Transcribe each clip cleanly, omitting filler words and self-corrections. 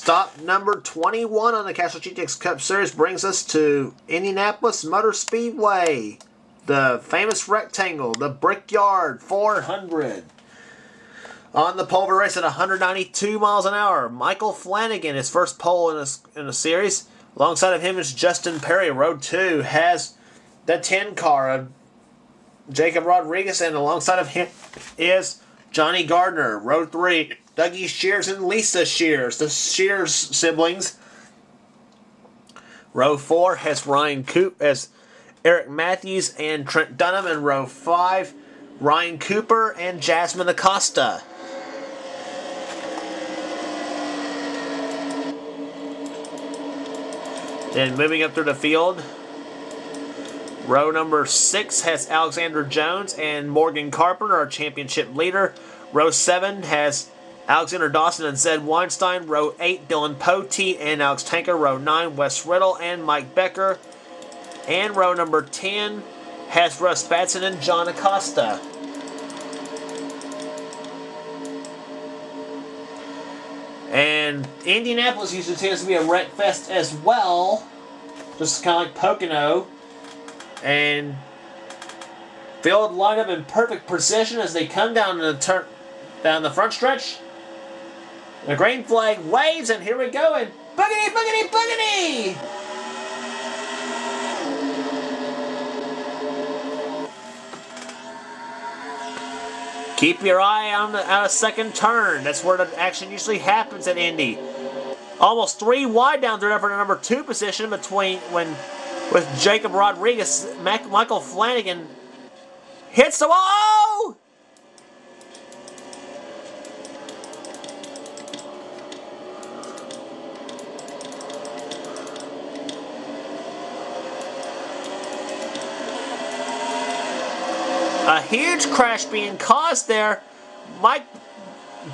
Stop number 21 on the Castrol GTX Cup Series brings us to Indianapolis Motor Speedway. The famous rectangle, the Brickyard 400. On the pole of the race at 192 miles an hour, Michael Flanagan, his first pole in the series. Alongside of him is Justin Perry. Row 2 has the 10 car of Jacob Rodriguez, and alongside of him is Johnny Gardner. Row 3, Dougie Shears and Lisa Shears, the Shears siblings. Row 4 has Eric Matthews and Trent Dunham. And row 5, Ryan Cooper and Jasmine Acosta. Then moving up through the field, row number 6 has Alexander Jones and Morgan Carpenter, our championship leader. Row 7 has Alexander Dawson and Zed Weinstein. Row 8, Dylan Poteet and Alex Tanker. Row 9, Wes Riddle and Mike Becker. And row number 10 has Russ Batson and John Acosta. And Indianapolis usually tends to be a wreck fest as well, just kind of like Pocono. And field lined up in perfect precision as they come down the front stretch. The green flag waves, and here we go, and boogity, boogity, boogity! Keep your eye on the second turn. That's where the action usually happens at Indy. Almost 3 wide down there for the number 2 position with Jacob Rodriguez. Michael Flanagan hits the wall. A huge crash being caused there. Mike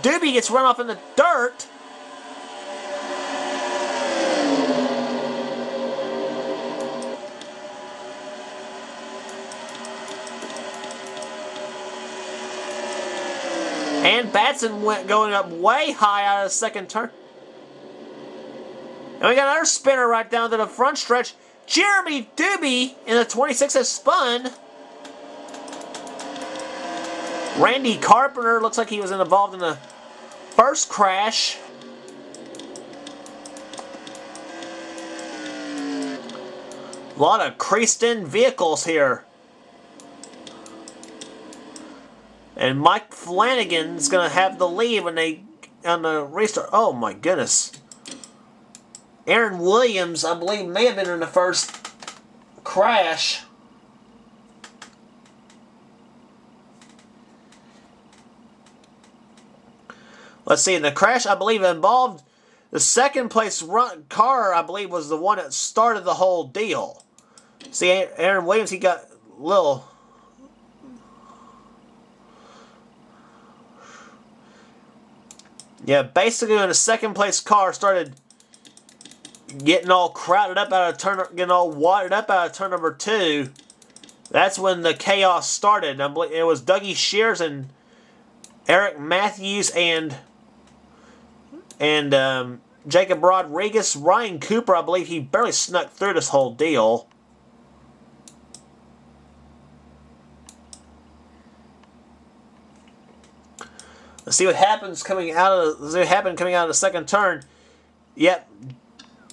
Doobie gets run off in the dirt. And Batson went going up way high out of the second turn. And we got another spinner right down to the front stretch. Jeremy Doobie in the 26 has spun. Randy Carpenter looks like he was involved in the first crash. A lot of creased-in vehicles here. And Mike Flanagan's going to have the lead when they on the restart. Oh my goodness. Aaron Williams, I believe, may have been in the first crash. Let's see, the crash, I believe, involved the second place car, I believe, was the one that started the whole deal. See, Aaron Williams, he got a little... Yeah, basically when the second place car started getting all crowded up out of turn, getting all wadded up out of turn number 2, that's when the chaos started. I believe it was Dougie Shears and Eric Matthews and Jacob Rodriguez. Ryan Cooper, I believe he barely snuck through this whole deal. Let's see what happens coming out of the second turn. Yep,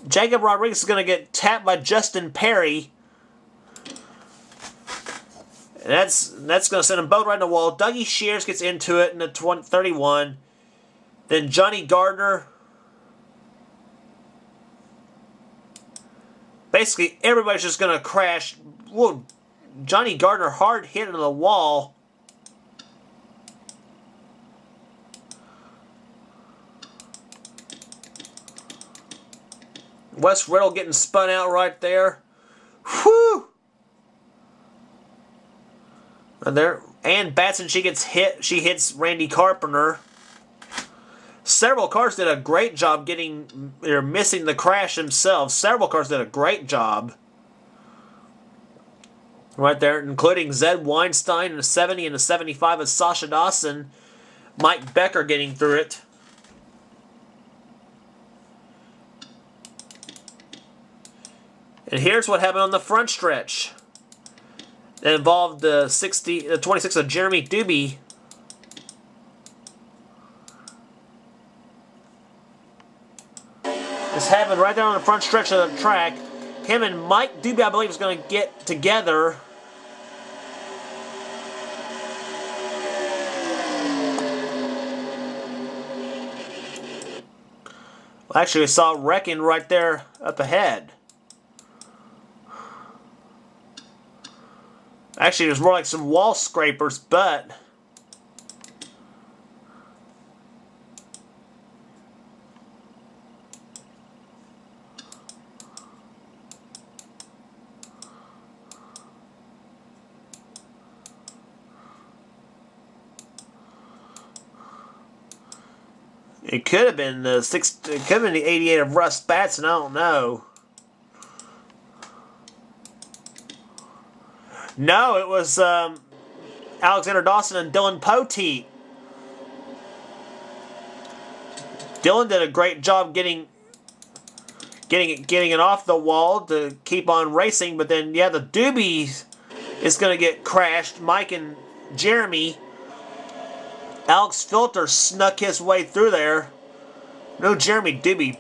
Jacob Rodriguez is going to get tapped by Justin Perry. And that's going to send them both right in the wall. Dougie Shears gets into it in the 31. Then Johnny Gardner. Basically, everybody's just going to crash. Whoa, Johnny Gardner hard hit into the wall. Wes Riddle getting spun out right there. Whew! And Batson, she gets hit. She hits Randy Carpenter. Several cars did a great job missing the crash themselves. Several cars did a great job. Right there, including Zed Weinstein in the 70 and the 75 of Sasha Dawson. Mike Becker getting through it. And here's what happened on the front stretch. It involved the 26 of Jeremy Doobie. This happened right there on the front stretch of the track. Him and Mike Doobie, I believe, is going to get together. Well, actually, we saw wrecking right there up ahead. Actually, there's more like some wall scrapers, but it could have been the It could have been the 88 of Russ Batson. I don't know. No, it was Alexander Dawson and Dylan Poteet. Dylan did a great job getting it off the wall to keep on racing, but then yeah, the Doobie is going to get crashed. Mike and Jeremy. Alex Filter snuck his way through there. No Jeremy Doobie.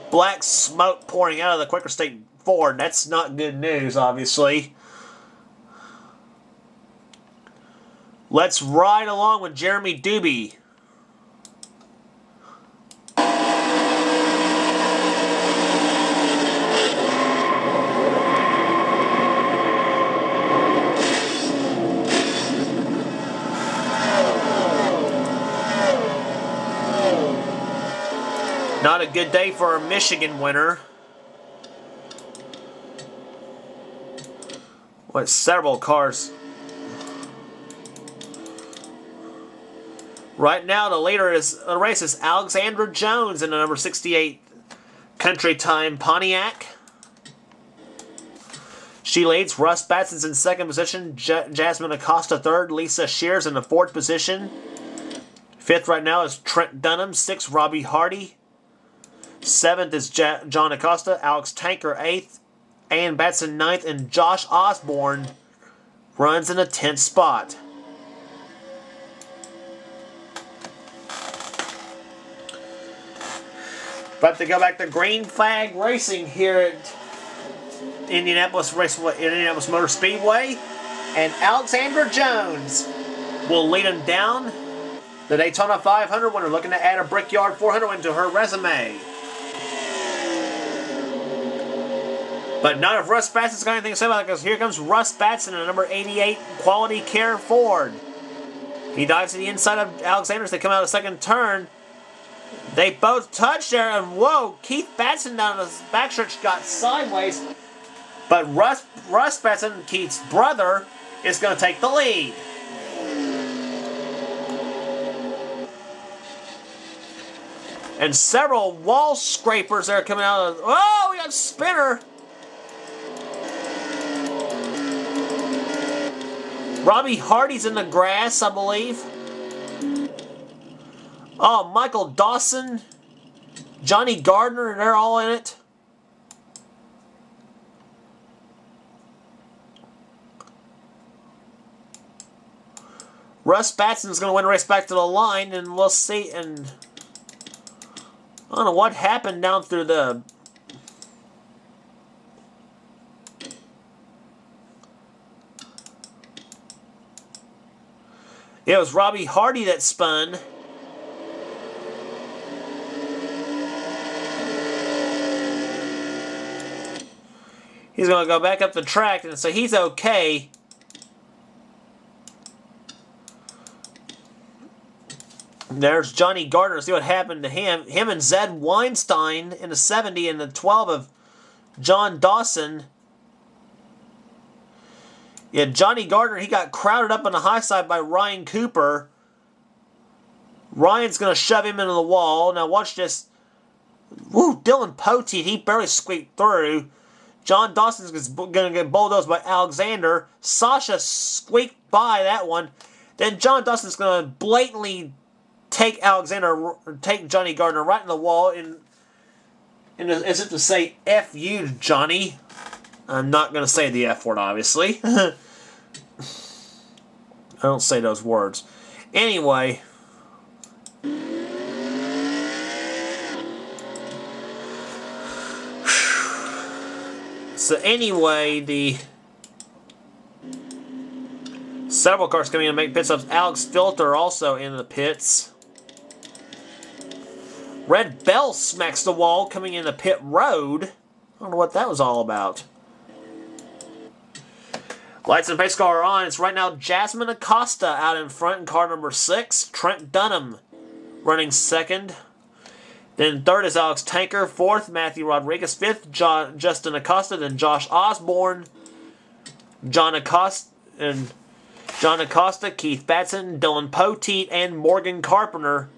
Black smoke pouring out of the Quaker State Ford. That's not good news, obviously. Let's ride along with Jeremy Doobie. Not a good day for a Michigan winner. What, several cars. Right now, the leader of the race is Alexandra Jones in the number 68 Country Time Pontiac. She leads. Russ Batson's in second position. Jasmine Acosta third. Lisa Shears in the fourth position. Fifth right now is Trent Dunham. Sixth, Robbie Hardy. Seventh is John Acosta. Alex Tanker eighth. Ann Batson ninth. And Josh Osborne runs in the 10th spot. But to go back to green flag racing here at Indianapolis Motor Speedway, and Alexandra Jones will lead him down the Daytona 500 winner, looking to add a Brickyard 400 win to her resume. But none of Russ Batson's got anything to say about it, because here comes Russ Batson in a number 88 Quality Care Ford. He dives to the inside of Alexander as they come out of the second turn. They both touched there, and whoa, Keith Batson down the backstretch got sideways. But Russ Batson, Keith's brother, is going to take the lead. And several wall scrapers there coming out of... Oh, we got a spinner. Robbie Hardy's in the grass, I believe. Oh, Michael Dawson, Johnny Gardner, they're all in it. Russ Batson's going to win the race back to the line, and we'll see. And I don't know what happened down through the... It was Robbie Hardy that spun. He's going to go back up the track, and so he's okay. There's Johnny Gardner. See what happened to him. Him and Zed Weinstein in the 70 and the 12 of John Dawson. Yeah, Johnny Gardner, he got crowded up on the high side by Ryan Cooper. Ryan's going to shove him into the wall. Now watch this. Woo, Dylan Poteet, he barely squeaked through. John Dawson's going to get bulldozed by Alexander. Sasha squeaked by that one. Then John Dawson's going to blatantly take Johnny Gardner right in the wall as if to say, F you, Johnny. I'm not going to say the F word, obviously. I don't say those words. Anyway. So anyway, the several cars coming in to make pit stops. Alex Filter also in the pits. Red Bell smacks the wall coming in the pit road. I don't know what that was all about. Lights and pace car are on. It's right now Jasmine Acosta out in front in car number 6. Trent Dunham running second. Then third is Alex Tanker. Fourth, Matthew Rodriguez. Fifth, Justin Acosta. Then Josh Osborne. John Acosta, Keith Batson, Dylan Poteet, and Morgan Carpenter,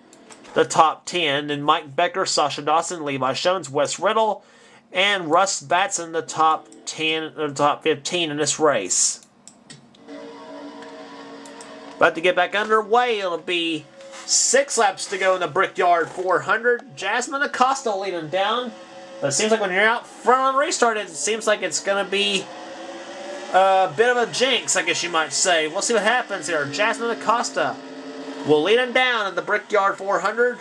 the top 10. Then Mike Becker, Sasha Dawson, Levi Jones, Wes Riddle, and Russ Batson, the top 10, the top 15 in this race. About to get back underway. It'll be 6 laps to go in the Brickyard 400. Jasmine Acosta leading down. But it seems like when you're out front on the restart, it seems like it's going to be a bit of a jinx, I guess you might say. We'll see what happens here. Jasmine Acosta will lead him down at the Brickyard 400.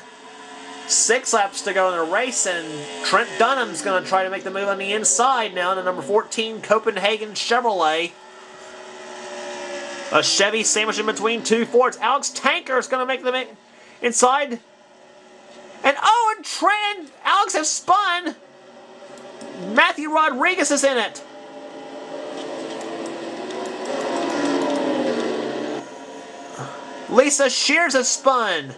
6 laps to go in the race, and Trent Dunham's going to try to make the move on the inside now in the number 14 Copenhagen Chevrolet. A Chevy sandwiched in between 2 Fords. Alex Tanker is going to make the inside. And oh, and Trent and Alex have spun. Matthew Rodriguez is in it. Lisa Shears has spun.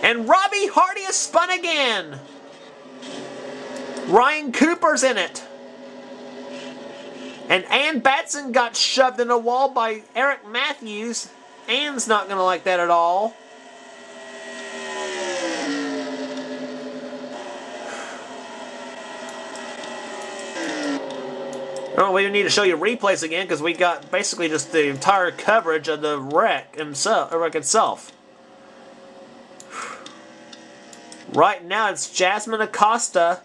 And Robbie Hardy has spun again. Ryan Cooper's in it. And Ann Batson got shoved in the wall by Eric Matthews. Ann's not going to like that at all. Oh, we need to show you replays again because we got basically just the entire coverage of the wreck itself. Right now it's Jasmine Acosta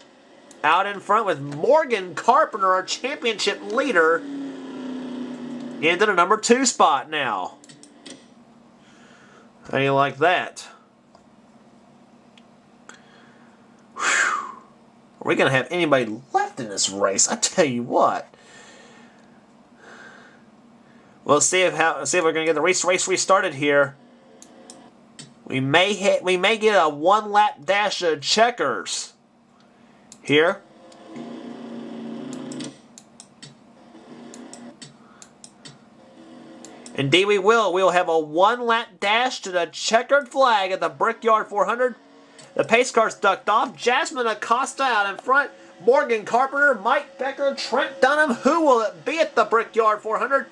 out in front with Morgan Carpenter, our championship leader, into the number 2 spot now. How do you like that? Whew. Are we going to have anybody left in this race? I tell you what. We'll see if we're going to get the race restarted here. We may get a 1-lap dash of checkers here. Indeed we will. We'll have a 1-lap dash to the checkered flag at the Brickyard 400. The pace car's ducked off. Jasmine Acosta out in front. Morgan Carpenter, Mike Becker, Trent Dunham. Who will it be at the Brickyard 400?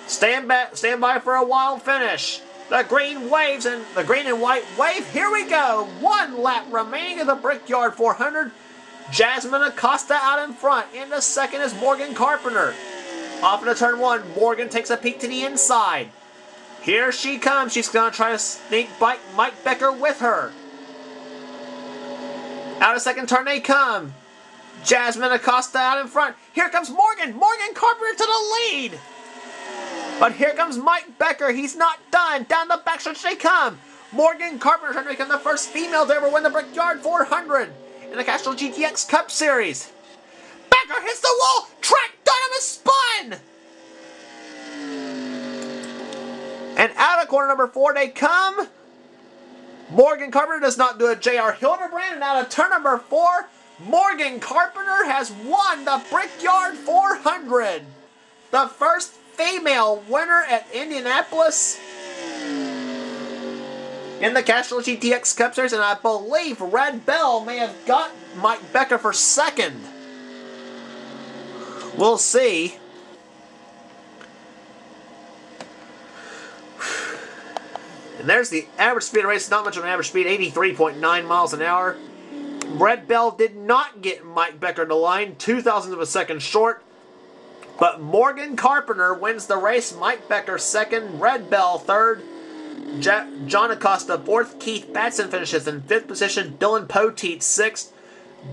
Stand by for a wild finish. The green waves and the green and white wave. Here we go. 1 lap remaining of the Brickyard 400. Jasmine Acosta out in front. In the second is Morgan Carpenter. Off into turn 1. Morgan takes a peek to the inside. Here she comes. She's going to try to sneak Mike Becker with her. Out of second turn they come. Jasmine Acosta out in front. Here comes Morgan. Morgan Carpenter to the lead. But here comes Mike Becker. He's not done. Down the backstretch they come. Morgan Carpenter trying to become the first female to ever win the Brickyard 400 in the Castrol GTX Cup Series. Becker hits the wall. Trent Dunham is spun. And out of corner number 4 they come. Morgan Carpenter does not do a J.R. Hildebrand. And out of turn number 4, Morgan Carpenter has won the Brickyard 400. The first female winner at Indianapolis in the Castrol GTX Cup Series, and I believe Red Bell may have got Mike Becker for second. We'll see. And there's the average speed of the race. Not much of an average speed, 83.9 miles an hour. Red Bell did not get Mike Becker in the line, 0.02 of a second short. But Morgan Carpenter wins the race. Mike Becker second. Red Bell third. John Acosta fourth. Keith Batson finishes in fifth position. Dylan Poteet sixth.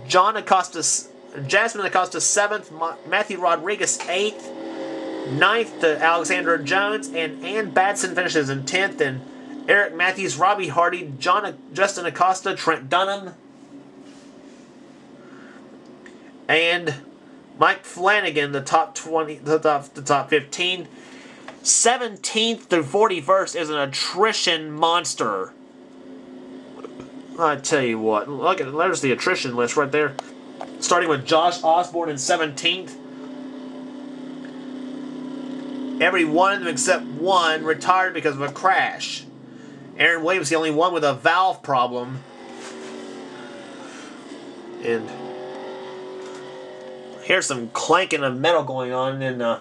Jasmine Acosta seventh. Matthew Rodriguez eighth. Ninth to Alexander Jones. And Ann Batson finishes in 10th. And Eric Matthews, Robbie Hardy, Justin Acosta, Trent Dunham, and Mike Flanagan, the top 20, the top 15. 17th through 41st is an attrition monster. I tell you what, look at there's the attrition list right there. Starting with Josh Osborne in 17th. Every one of them except one retired because of a crash. Aaron Williams, the only one with a valve problem. And here's some clanking of metal going on in the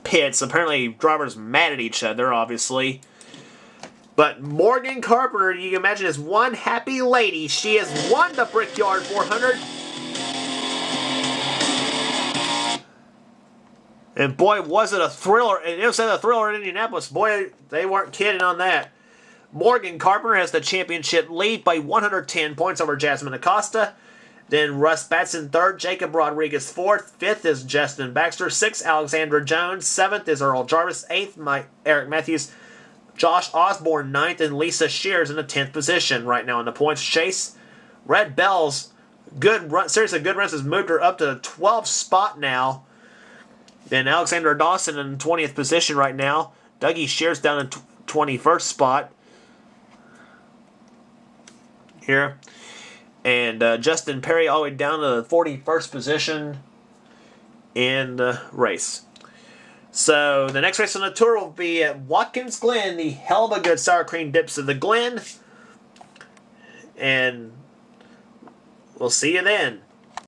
pits. Apparently, drivers mad at each other, obviously. But Morgan Carpenter, you can imagine, is one happy lady. She has won the Brickyard 400. And boy, was it a thriller. And it was a thriller in Indianapolis. Boy, they weren't kidding on that. Morgan Carpenter has the championship lead by 110 points over Jasmine Acosta. Then Russ Batson third, Jacob Rodriguez fourth, fifth is Justin Baxter, sixth Alexander Jones, seventh is Earl Jarvis, eighth Eric Matthews, Josh Osborne ninth, and Lisa Shears in the 10th position right now in the points chase. Red Bell's good run, seriously good runs has moved her up to the 12th spot now. Then Alexander Dawson in 20th position right now. Dougie Shears down in 21st spot here. And Justin Perry all the way down to the 41st position in the race. So the next race on the tour will be at Watkins Glen, the hell of a good sour cream dips of the Glen. And we'll see you then.